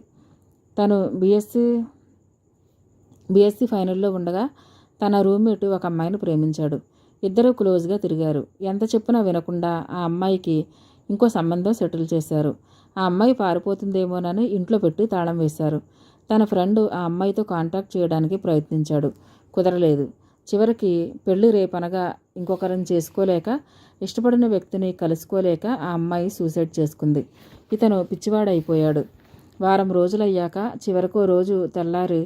S1: తను బీఎస్సీ ఫైనల్లో ఉండగా తన రూమ్మేట్ ఒక అమ్మాయిని ప్రేమించాడు. ఇద్దరూ క్లోజ్గా తిరిగారు. ఎంత చెప్పినా వినకుండా ఆ అమ్మాయికి ఇంకో సంబంధం సెటిల్ చేశారు. ఆ అమ్మాయి పారిపోతుందేమోనని ఇంట్లో పెట్టి తాళం వేశారు. తన ఫ్రెండ్ ఆ అమ్మాయితో కాంటాక్ట్ చేయడానికి ప్రయత్నించాడు. కుదరలేదు. చివరికి పెళ్లి రేపనగా ఇంకొకరిని చేసుకోలేక, ఇష్టపడిన వ్యక్తిని కలుసుకోలేక ఆ అమ్మాయి సూసైడ్ చేసుకుంది. ఇతను పిచ్చివాడైపోయాడు. వారం రోజులయ్యాక చివరికో రోజు తెల్లారి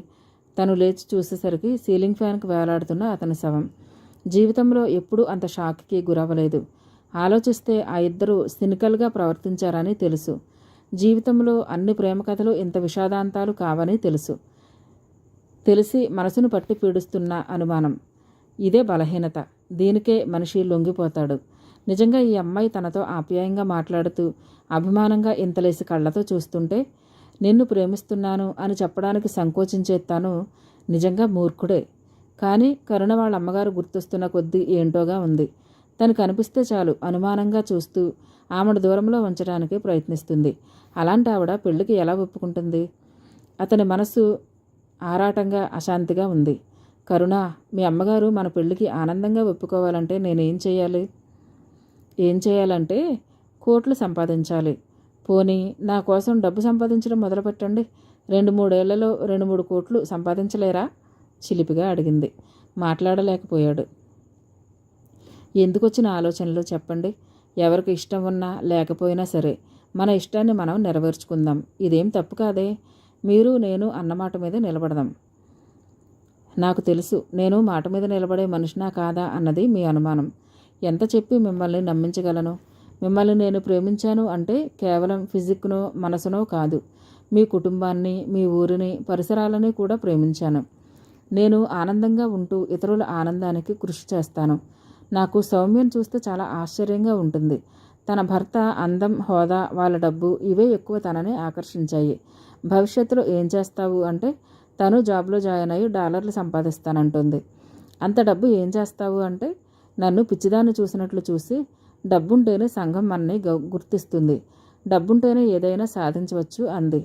S1: తను లేచి చూసేసరికి సీలింగ్ ఫ్యాన్కి వేలాడుతున్న అతని శవం. జీవితంలో ఎప్పుడూ అంత షాక్కి గురవ్వలేదు. ఆలోచిస్తే ఆ ఇద్దరు సినికల్గా ప్రవర్తించారని తెలుసు. జీవితంలో అన్ని ప్రేమ కథలు ఇంత విషాదాంతాలు కావని తెలిసి మనసును పట్టి పీడిస్తున్న అనుమానం. ఇదే బలహీనత. దీనికే మనిషి లొంగిపోతాడు. నిజంగా ఈ అమ్మాయి తనతో ఆప్యాయంగా మాట్లాడుతూ అభిమానంగా ఇంతలేసి కళ్ళతో చూస్తుంటే నిన్ను ప్రేమిస్తున్నాను అని చెప్పడానికి సంకోచించే తను నిజంగా మూర్ఖుడే. కానీ కరుణ వాళ్ళ అమ్మగారు గుర్తొస్తున్న కొద్దీ ఏంటోగా ఉంది. తను కనిపిస్తే చాలు అనుమానంగా చూస్తూ ఆమెను దూరంలో ఉంచడానికి ప్రయత్నిస్తుంది. అలాంటి ఆవిడ పెళ్లికి ఎలా ఒప్పుకుంటుంది? అతని మనసు ఆరాటంగా అశాంతిగా ఉంది. కరుణ, మీ అమ్మగారు మన పెళ్లికి ఆనందంగా ఒప్పుకోవాలంటే నేనేం చేయాలి? ఏం చేయాలంటే కోట్లు సంపాదించాలి. పోనీ నా కోసం డబ్బు సంపాదించడం మొదలుపెట్టండి. 2-3 ఏళ్లలో 2-3 కోట్లు సంపాదించలేరా? చిలిపిగా అడిగింది. మాట్లాడలేకపోయాడు. ఎందుకొచ్చిన ఆలోచనలు చెప్పండి. ఎవరికి ఇష్టం ఉన్నా లేకపోయినా సరే మన ఇష్టాన్ని మనం నెరవేర్చుకుందాం. ఇదేం తప్పు కాదే. మీరు నేను అన్నమాట మీద నిలబడదాం. నాకు తెలుసు నేను మాట మీద నిలబడే మనిషినా కాదా అన్నది మీ అనుమానం. ఎంత చెప్పి మిమ్మల్ని నమ్మించగలను? మిమ్మల్ని నేను ప్రేమించాను అంటే కేవలం ఫిజిక్నో మనసునో కాదు, మీ కుటుంబాన్ని, మీ ఊరిని, పరిసరాలని కూడా ప్రేమించాను. నేను ఆనందంగా ఉంటూ ఇతరుల ఆనందానికి కృషి చేస్తాను. నాకు సౌమ్యను చూస్తే చాలా ఆశ్చర్యంగా ఉంటుంది. తన భర్త అందం, హోదా, వాళ్ళ డబ్బు ఇవే ఎక్కువ తనని ఆకర్షించాయి. భవిష్యత్తులో ఏం చేస్తావు అంటే తను జాబ్లో జాయిన్ అయ్యి డాలర్లు సంపాదిస్తానంటుంది. అంత డబ్బు ఏం చేస్తావు అంటే నన్ను పిచ్చిదాన్ని చూసినట్లు చూసి డబ్బుంటేనే సంఘం మనని గుర్తిస్తుంది, డబ్బుంటేనే ఏదైనా సాధించవచ్చు అంది.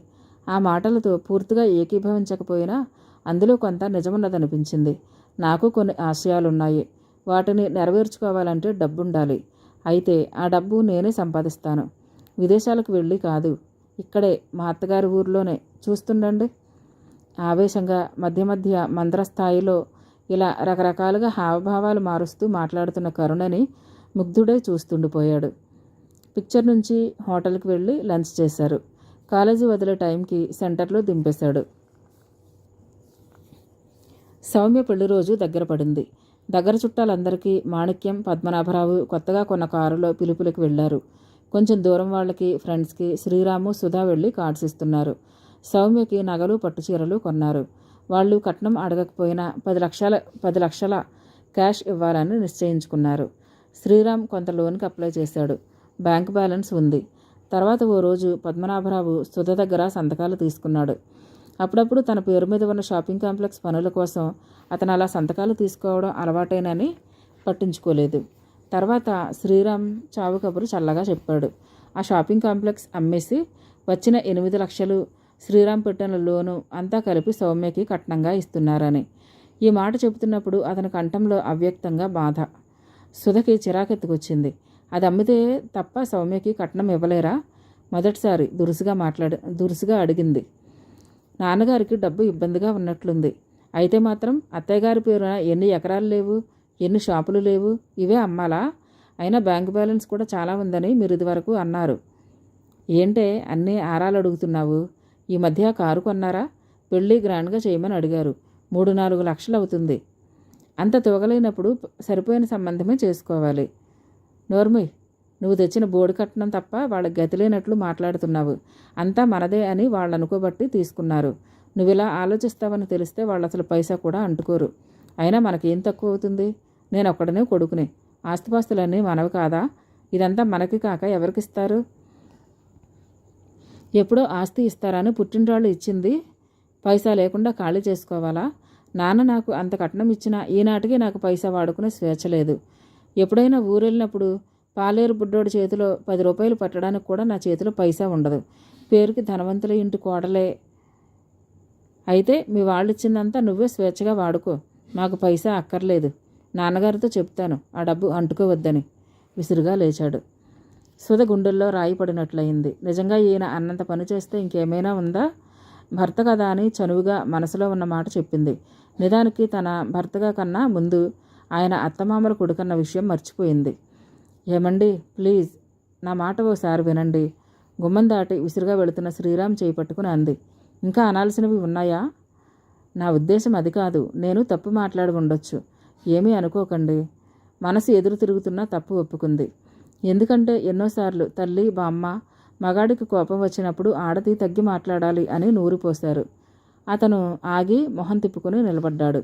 S1: ఆ మాటలతో పూర్తిగా ఏకీభవించకపోయినా అందులో కొంత నిజమున్నదనిపించింది. నాకు కొన్ని ఆశయాలున్నాయి. వాటిని నెరవేర్చుకోవాలంటే డబ్బుండాలి. అయితే ఆ డబ్బు నేనే సంపాదిస్తాను. విదేశాలకు వెళ్ళి కాదు, ఇక్కడే మా అత్తగారి ఊరిలోనే. చూస్తుండండి. ఆవేశంగా మధ్య మధ్య మంద్రస్థాయిలో ఇలా రకరకాలుగా హావభావాలు మారుస్తూ మాట్లాడుతున్న కరుణని ముగ్ధుడై చూస్తుండిపోయాడు. పిక్చర్ నుంచి హోటల్కి వెళ్ళి లంచ్ చేశారు. కాలేజీ వదిలే టైంకి సెంటర్లో దింపేశాడు. సౌమ్య పెళ్లి రోజు దగ్గర పడింది. దగ్గర చుట్టాలందరికీ మాణిక్యం, పద్మనాభరావు కొత్తగా కొన్న కారులో పిలుపులకు వెళ్లారు. కొంచెం దూరం వాళ్ళకి, ఫ్రెండ్స్కి శ్రీరాము, సుధా వెళ్ళి కార్డ్స్ ఇస్తున్నారు. సౌమ్యకి నగలు, పట్టుచీరలు కొన్నారు. వాళ్ళు కట్నం అడగకపోయినా 10 లక్షల క్యాష్ ఇవ్వాలని నిశ్చయించుకున్నారు. శ్రీరామ్ కొంత లోన్కి అప్లై చేశాడు. బ్యాంక్ బ్యాలెన్స్ ఉంది. తర్వాత ఓ రోజు పద్మనాభరావు సుధ దగ్గర సంతకాలు తీసుకున్నాడు. అప్పుడప్పుడు తన పేరు మీద ఉన్న షాపింగ్ కాంప్లెక్స్ పనుల కోసం అతను అలా సంతకాలు తీసుకోవడం అలవాటేనని పట్టించుకోలేదు. తర్వాత శ్రీరామ్ చావు కబురు చల్లగా చెప్పాడు. ఆ షాపింగ్ కాంప్లెక్స్ అమ్మేసి వచ్చిన 8 లక్షలు శ్రీరామ్ పెట్టిన లోను అంతా కలిపి సౌమ్యకి కట్నంగా ఇస్తున్నారని. ఈ మాట చెబుతున్నప్పుడు అతని కంఠంలో అవ్యక్తంగా బాధ. సుధకి చిరాకెత్తుకొచ్చింది. అది అమ్మితే తప్ప సౌమ్యకి కట్నం ఇవ్వలేరా? మొదటిసారి దురుసుగా అడిగింది. నాన్నగారికి డబ్బు ఇబ్బందిగా ఉన్నట్లుంది. అయితే మాత్రం అత్తయ్యగారి పేరున ఎన్ని ఎకరాలు లేవు, ఎన్ని షాపులు లేవు, ఇవే అమ్మాలా? అయినా బ్యాంక్ బ్యాలెన్స్ కూడా చాలా ఉందని మీరు ఇదివరకు అన్నారు. ఏంటే అన్నీ ఆరాలు అడుగుతున్నావు? ఈ మధ్య కారు కొన్నారా? పెళ్ళి గ్రాండ్గా చేయమని అడిగారు. 3-4 లక్షలు అవుతుంది. అంత తూగలేనప్పుడు సరిపోయిన సంబంధమే చేసుకోవాలి. నోర్మయ్, నువ్వు తెచ్చిన బోడి కట్నం తప్ప వాళ్ళకి గతి లేనట్లు మాట్లాడుతున్నావు. అంతా మనదే అని వాళ్ళు అనుకోబట్టి తీసుకున్నారు. నువ్వు ఇలా ఆలోచిస్తావని తెలిస్తే వాళ్ళు అసలు పైసా కూడా అంటుకోరు. అయినా మనకేం తక్కువ అవుతుంది? నేను ఒక్కడనే కొడుకునే. ఆస్తిపాస్తులన్నీ మనవి కాదా? ఇదంతా మనకి కాక ఎవరికిస్తారు? ఎప్పుడో ఆస్తి ఇస్తారని పుట్టినరాళ్ళు ఇచ్చింది పైసా లేకుండా ఖాళీ చేసుకోవాలా? నాన్న నాకు అంత కట్నం ఇచ్చినా ఈనాటికి నాకు పైసా వాడుకునే స్వేచ్ఛ లేదు. ఎప్పుడైనా ఊరెళ్ళినప్పుడు పాలేరు బుడ్డోడి చేతిలో 10 రూపాయలు పట్టడానికి కూడా నా చేతిలో పైసా ఉండదు. పేరుకి ధనవంతుల ఇంటి కోడలే అయితే మీ వాళ్ళు ఇచ్చిందంతా నువ్వే స్వేచ్ఛగా వాడుకో. మాకు పైసా అక్కర్లేదు. నాన్నగారితో చెప్తాను ఆ డబ్బు అంటుకోవద్దని. విసురుగా లేచాడు. సుధ గుండెల్లో రాయి పడినట్లయింది. నిజంగా ఈయన అన్నంత పని చేస్తే ఇంకేమైనా ఉందా? భర్త కదా అని చనువుగా మనసులో ఉన్న మాట చెప్పింది. నిజానికి తన భర్తగా కన్నా ముందు ఆయన అత్తమామల కొడుకన్న విషయం మర్చిపోయింది. ఏమండి, ప్లీజ్ నా మాట ఓసారి వినండి. గుమ్మం దాటి విసురుగా వెళుతున్న శ్రీరామ్ చేయి పట్టుకుని అంది. ఇంకా అనాల్సినవి ఉన్నాయా? నా ఉద్దేశం అది కాదు. నేను తప్పు మాట్లాడి ఉండొచ్చు. ఏమీ అనుకోకండి. మనసు ఎదురు తిరుగుతున్నా తప్పు ఒప్పుకుంది. ఎందుకంటే ఎన్నోసార్లు తల్లి, బామ్మ మగాడికి కోపం వచ్చినప్పుడు ఆడది తగ్గి మాట్లాడాలి అని నూరిపోశారు. అతను ఆగి మొహం తిప్పుకుని నిలబడ్డాడు.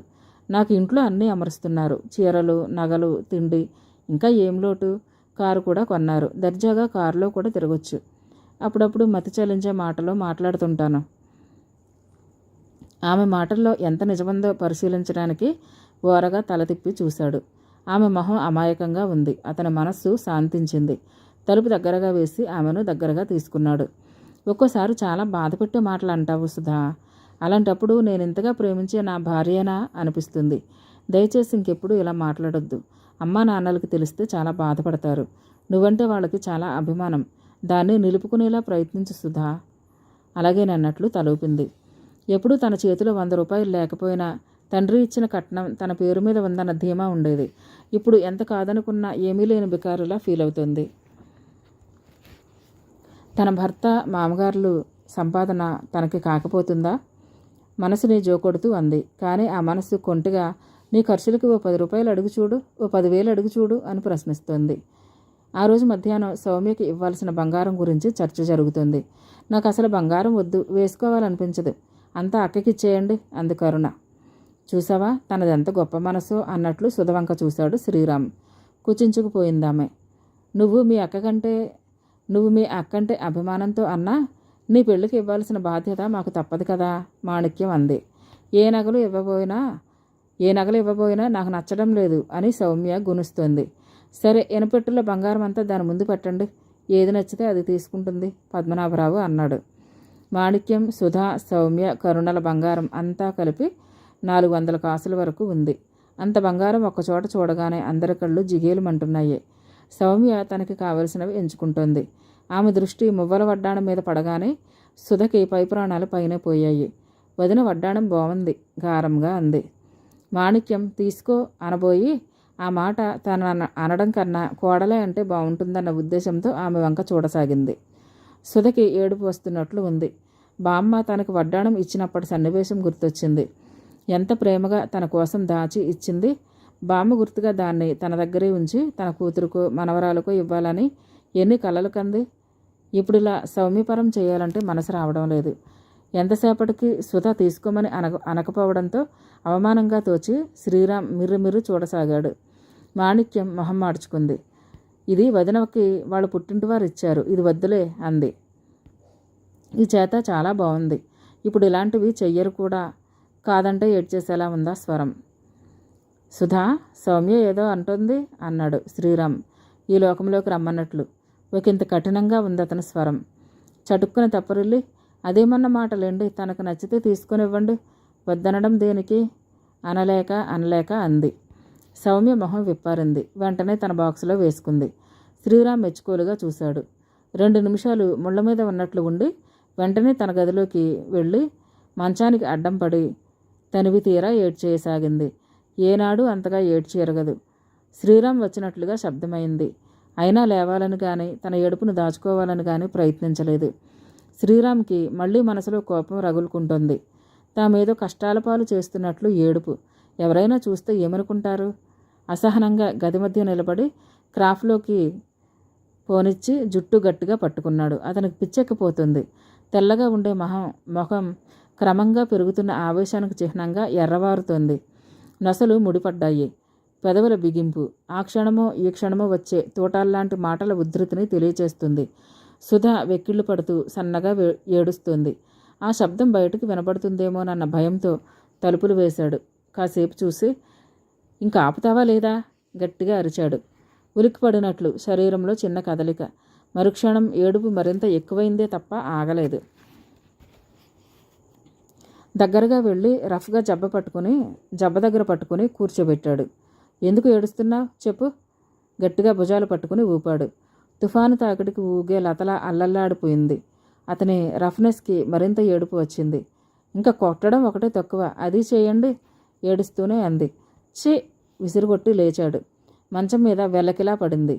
S1: నాకు ఇంట్లో అన్నీ అమరుస్తున్నారు. చీరలు, నగలు, తిండి, ఇంకా ఏం లోటు? కారు కూడా కొన్నారు. దర్జాగా కారులో కూడా తిరగొచ్చు. అప్పుడప్పుడు మతి చలించే మాటలో మాట్లాడుతుంటాను. ఆమె మాటల్లో ఎంత నిజమందో పరిశీలించడానికి ఓరగా తల తిప్పి చూశాడు. ఆమె మొహం అమాయకంగా ఉంది. అతని మనస్సు శాంతించింది. తలుపు దగ్గరగా వేసి ఆమెను దగ్గరగా తీసుకున్నాడు. ఒక్కోసారి చాలా బాధపెట్టే మాటలు అంటావు సుధా. అలాంటప్పుడు నేను ఇంతగా ప్రేమించే నా భార్యనా అనిపిస్తుంది. దయచేసి ఇంకెప్పుడు ఇలా మాట్లాడొద్దు. అమ్మా నాన్నలకి తెలిస్తే చాలా బాధపడతారు. నువ్వంటే వాళ్ళకి చాలా అభిమానం. దాన్ని నిలుపుకునేలా ప్రయత్నించు సుధా. అలాగేనన్నట్లు తలూపింది. ఎప్పుడూ తన చేతిలో 100 రూపాయలు లేకపోయినా తండ్రి ఇచ్చిన కట్నం తన పేరు మీద ఉందన్న ధీమా ఉండేది. ఇప్పుడు ఎంత కాదనుకున్నా ఏమీ లేని బికారులా ఫీల్ అవుతుంది. తన భర్త, మామగారులు సంపాదన తనకి కాకపోతుందా? మనసుని జోకొడుతూ అంది. కానీ ఆ మనసు కొంటిగా నీ ఖర్చులకి ఓ 10 రూపాయలు అడుగు చూడు, ఓ 10,000 అడుగు చూడు అని ప్రశ్నిస్తోంది. ఆ రోజు మధ్యాహ్నం సౌమ్యకి ఇవ్వాల్సిన బంగారం గురించి చర్చ జరుగుతుంది. నాకు అసలు బంగారం వద్దు, వేసుకోవాలనిపించదు, అంతా అక్కకిచ్చేయండి అంది కరుణ. చూసావా తనదెంత గొప్ప మనసో అన్నట్లు సుధవంక చూశాడు శ్రీరామ్. కుచించుకుపోయిందామె. నువ్వు మీ అక్కంటే అభిమానంతో అన్నా నీ పెళ్ళికి ఇవ్వాల్సిన బాధ్యత మాకు తప్పదు కదా మాణిక్యం అంది. ఏ నగలు ఇవ్వబోయినా నాకు నచ్చడం లేదు అని సౌమ్య గునుస్తోంది. సరే, ఎనపెట్టులో బంగారం అంతా దాని ముందు పెట్టండి, ఏది నచ్చితే అది తీసుకుంటుంది పద్మనాభరావు అన్నాడు. మాణిక్యం, సుధా, సౌమ్య, కరుణల బంగారం అంతా కలిపి 400 కాసుల వరకు ఉంది. అంత బంగారం ఒక్కచోట చూడగానే అందరి కళ్ళు జిగేలుమంటున్నాయి. సౌమ్య తనకి కావలసినవి ఎంచుకుంటోంది. ఆమె దృష్టి మువ్వల వడ్డాణం మీద పడగానే సుధకి పై ప్రాణాలు పైనే పోయాయి. వదిన వడ్డాణం బాగుంది గారంగా అంది. మాణిక్యం తీసుకో అనబోయి ఆ మాట తన అనడం కన్నా కోడలే అంటే బాగుంటుందన్న ఉద్దేశంతో ఆమె వంక చూడసాగింది. సుధకి ఏడుపు వస్తున్నట్లు ఉంది. బామ్మ తనకు వడ్డాణం ఇచ్చినప్పటి సన్నివేశం గుర్తొచ్చింది. ఎంత ప్రేమగా తన కోసం దాచి ఇచ్చింది. బామ్మ గుర్తుగా దాన్ని తన దగ్గరే ఉంచి తన కూతురుకో మనవరాలకో ఇవ్వాలని ఎన్ని కలలు కంది. ఇప్పుడిలా సౌమ్యపరం చేయాలంటే మనసు రావడం లేదు. ఎంతసేపటికి సుధ తీసుకోమని అనకపోవడంతో అవమానంగా తోచి శ్రీరామ్ మిర్రు చూడసాగాడు. మాణిక్యం మొహం మార్చుకుంది. ఇది వదినకి వాళ్ళు పుట్టింటివారు ఇచ్చారు, ఇది వద్దులే అంది. ఈ చేత చాలా బాగుంది. ఇప్పుడు ఇలాంటివి చెయ్యరు కూడా. కాదంటే ఏడ్చేసేలా ఉందా స్వరం. సుధా, సౌమ్య ఏదో అంటుంది అన్నాడు శ్రీరామ్ ఈ లోకంలోకి రమ్మన్నట్లు. ఒకంత కఠినంగా ఉంది అతని స్వరం. చటుక్కున తప్పరిల్లి, అదేమన్న మాటలేండి, తనకు నచ్చితే తీసుకునివ్వండి, వద్దనడం దేనికి అనలేక అంది. సౌమ్య మొహం విప్పారింది. వెంటనే తన బాక్సులో వేసుకుంది. శ్రీరామ్ మెచ్చుకోలుగా చూశాడు. 2 నిమిషాలు ముళ్ళ మీద ఉన్నట్లు ఉండి వెంటనే తన గదిలోకి వెళ్ళి మంచానికి అడ్డం పడి తనివి తీరా ఏడ్చేయసాగింది. ఏనాడు అంతగా ఏడ్చి ఎరగదు. శ్రీరామ్ వచ్చినట్లుగా శబ్దమైంది. అయినా లేవాలని కానీ తన ఏడుపును దాచుకోవాలని కానీ ప్రయత్నించలేదు. శ్రీరామ్కి మళ్ళీ మనసులో కోపం రగులుకుంటోంది. తామేదో కష్టాల పాలు చేస్తున్నట్లు ఏడుపు. ఎవరైనా చూస్తే ఏమనుకుంటారు? అసహనంగా గది మధ్య నిలబడి క్రాఫ్ట్లోకి పోనిచ్చి జుట్టు గట్టిగా పట్టుకున్నాడు. అతనికి పిచ్చెక్కిపోతుంది. తెల్లగా ఉండే మొహం క్రమంగా పెరుగుతున్న ఆవేశానికి చిహ్నంగా ఎర్రవారుతోంది. నొసలు ముడిపడ్డాయి. పెదవుల బిగింపు ఆ క్షణమో ఈ క్షణమో వచ్చే తోటాల్లాంటి మాటల ఉద్ధృతిని తెలియచేస్తుంది. సుధ వెక్కిళ్ళు పడుతూ సన్నగా ఏడుస్తుంది. ఆ శబ్దం బయటకు వినబడుతుందేమోనన్న భయంతో తలుపులు వేశాడు. కాసేపు చూసి, ఇంకా ఆపుతావా లేదా గట్టిగా అరిచాడు. ఉలిక్కిపడినట్లు శరీరంలో చిన్న కదలిక. మరుక్షణం ఏడుపు మరింత ఎక్కువైందే తప్ప ఆగలేదు. దగ్గరగా వెళ్ళి రఫ్గా జబ్బ దగ్గర పట్టుకుని కూర్చోబెట్టాడు. ఎందుకు ఏడుస్తున్నావు చెప్పు. గట్టిగా భుజాలు పట్టుకుని ఊపాడు. తుఫాను తాకిడికి ఊగే లతలా అల్లల్లాడిపోయింది. అతని రఫ్నెస్కి మరింత ఏడుపు వచ్చింది. ఇంకా కొట్టడం ఒకటే తక్కువ, అది చేయండి ఏడుస్తూనే అంది. ఛీ విసిరుగొట్టి లేచాడు. మంచం మీద వెల్లకిలా పడింది.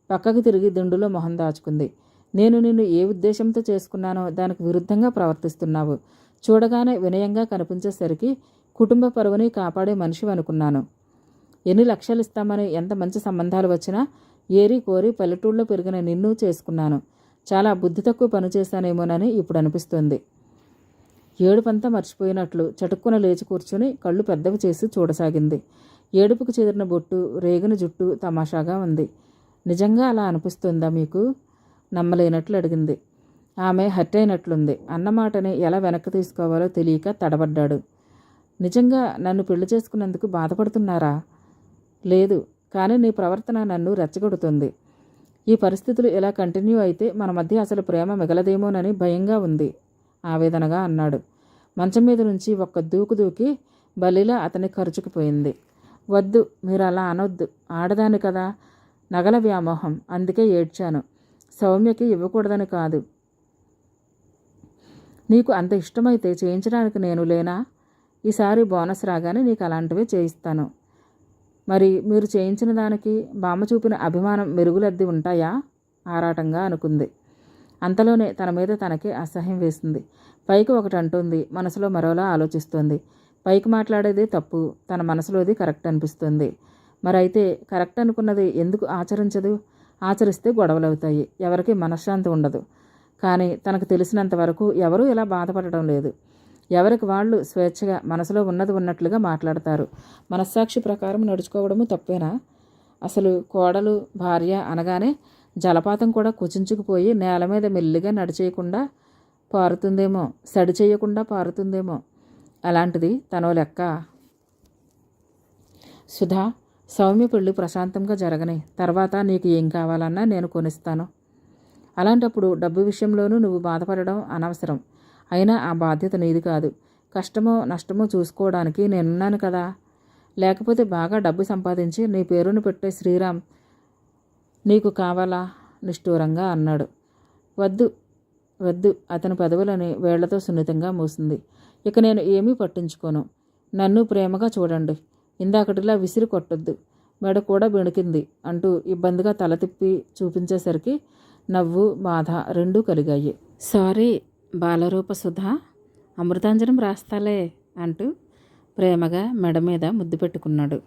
S1: పక్కకు తిరిగి దిండులో మొహం దాచుకుంది. నేను నిన్ను ఏ ఉద్దేశంతో చేసుకున్నానో దానికి విరుద్ధంగా ప్రవర్తిస్తున్నావు. చూడగానే వినయంగా కనిపించేసరికి కుటుంబ పరువుని కాపాడే మనిషి అనుకున్నాను. ఎన్ని లక్షలు ఇస్తామని ఎంత మంచి సంబంధాలు వచ్చినా ఏరి కోరి పల్లెటూళ్ళలో పెరిగిన నిన్ను చేసుకున్నాను. చాలా బుద్ధి తక్కువ పని చేశానేమోనని ఇప్పుడు అనిపిస్తుంది. ఏడుపంతా మర్చిపోయినట్లు చటుక్కున లేచి కూర్చుని కళ్ళు పెద్దవి చేసి చూడసాగింది. ఏడుపుకు చెదిరిన బొట్టు, రేగిన జుట్టు తమాషాగా ఉంది. నిజంగా అలా అనిపిస్తుందా మీకు? నమ్మలేనట్లు అడిగింది. ఆమె హర్ట్ అయినట్లుంది. అన్నమాటని ఎలా వెనక్కి తీసుకోవాలో తెలియక తడబడ్డాడు. నిజంగా నన్ను పెళ్లి చేసుకున్నందుకు బాధపడుతున్నారా? లేదు, కానీ నీ ప్రవర్తన నన్ను రెచ్చగొడుతుంది. ఈ పరిస్థితులు ఇలా కంటిన్యూ అయితే మన మధ్య అసలు ప్రేమ మిగలదేమోనని భయంగా ఉంది ఆవేదనగా అన్నాడు. మంచం మీద నుంచి ఒక్క దూకి బలిలా అతని ఖర్చుకుపోయింది. వద్దు, మీరు అలా అనొద్దు. ఆడదాని కదా, నగల వ్యామోహం, అందుకే ఏడ్చాను. సౌమ్యకి ఇవ్వకూడదని కాదు. నీకు అంత ఇష్టమైతే చేయించడానికి నేను లేనా? ఈసారి బోనస్ రాగానే నీకు అలాంటివే చేయిస్తాను. మరి మీరు చేయించిన దానికి బామ్మ చూపిన అభిమానం మెరుగులద్ది ఉంటాయా? ఆరాటంగా అనుకుంది. అంతలోనే తన మీద తనకే అసహ్యం వేసింది. పైకి ఒకటి అంటుంది, మనసులో మరోలా ఆలోచిస్తోంది. పైకి మాట్లాడేది తప్పు, తన మనసులోది కరెక్ట్ అనిపిస్తుంది. మరైతే కరెక్ట్ అనుకున్నది ఎందుకు ఆచరించదు? ఆచరిస్తే గొడవలవుతాయి, ఎవరికి మనశ్శాంతి ఉండదు. కానీ తనకు తెలిసినంత వరకు ఎవరూ ఇలా బాధపడడం లేదు. ఎవరికి వాళ్ళు స్వేచ్ఛగా మనసులో ఉన్నది ఉన్నట్లుగా మాట్లాడతారు. మనస్సాక్షి ప్రకారం నడుచుకోవడము తప్పేనా? అసలు కోడలు భార్య అనగానే జలపాతం కూడా కుచించుకుపోయి నేల మీద మెల్లిగా నడిచేయకుండా పారుతుందేమో, సడి చేయకుండా పారుతుందేమో. అలాంటిది తనో లెక్క. సుధా, సౌమ్య పెళ్ళి ప్రశాంతంగా జరగని తర్వాత నీకు ఏం కావాలన్నా నేను కొనిస్తాను. అలాంటప్పుడు డబ్బు విషయంలోనూ నువ్వు బాధపడడం అనవసరం. అయినా ఆ బాధ్యత నీది కాదు. కష్టమో నష్టమో చూసుకోవడానికి నేనున్నాను కదా. లేకపోతే బాగా డబ్బు సంపాదించి నీ పేరును పెట్టే శ్రీరామ్ నీకు కావాలా? నిష్ఠూరంగా అన్నాడు. వద్దు వద్దు, అతని పెదవులని వేళ్లతో సున్నితంగా మూసింది. ఇక నేను ఏమీ పట్టించుకోను. నన్ను ప్రేమగా చూడండి. ఇందాకటిలా విసిరి కొట్టొద్దు, మెడ కూడా బెణికింది అంటూ ఇబ్బందిగా తల తిప్పి చూపించేసరికి నవ్వు బాధ రెండూ కలిగాయి. సారీ బాలరూప సుధా, అమృతాంజనం రాస్తాలే అంటూ ప్రేమగా మెడ మీద ముద్దు పెట్టుకున్నాడు.